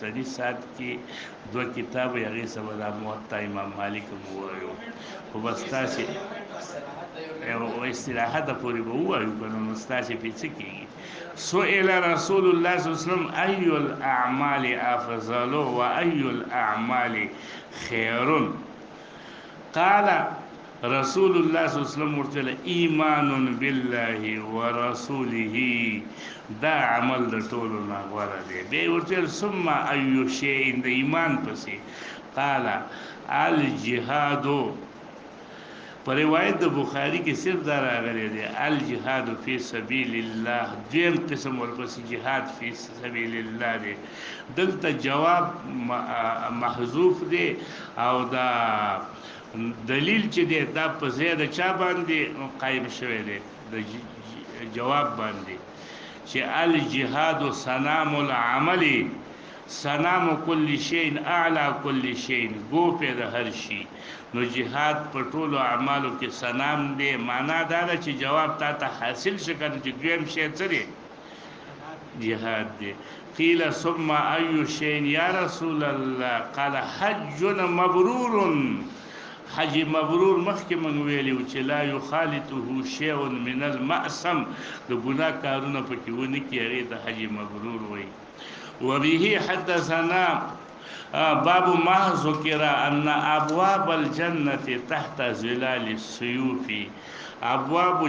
مسندی سات کې دو کتاب یې سبا د موطا امام مالک وایو خو بس تاسو او استراحت پورې به وایو کنه مستاسي پیڅ کېږي. سئل رسول الله صلی الله علیه وسلم اي الاعمال افضل و اي الاعمال خير قال رسول الله صلی الله علیه وسلم ورته ایمان بالله ورسوله دا عمل د ټولو نه غوړه دی. به ورته ثم اي شيء د ایمان پسې قال الجهاد. پر روایت د بخاری کې صرف دا راغلی دی الجهاد فی سبیل الله. دیم قسم ورپسې جهاد فی سبیل الله دی. دلته جواب محذوف دی او دا دلیل چې دی دا په ځای د چا باندې قایم شوی دی د جواب باندې چې الجهاد سنام العمل سنام كل شيء اعلى كل شيء ګوپه د هر شي. نو جهاد په ټولو اعمالو کې سنام دی. معنا دا ده چې جواب ته حاصل شکن چې دویم شی څه دی جهاد دی. قیل ثم اي شيء یا رسول الله قال حج مبرور. حج مبرور مخکې موږ ویلو چې لا یخالطه شیء من المأثم د ګناه کارونه پکې ونه کېږي د حج مبرور وایي. وبه حدثنا باب ما ذکر ان ابواب الجنه تحت ظلال السيوف. ابواب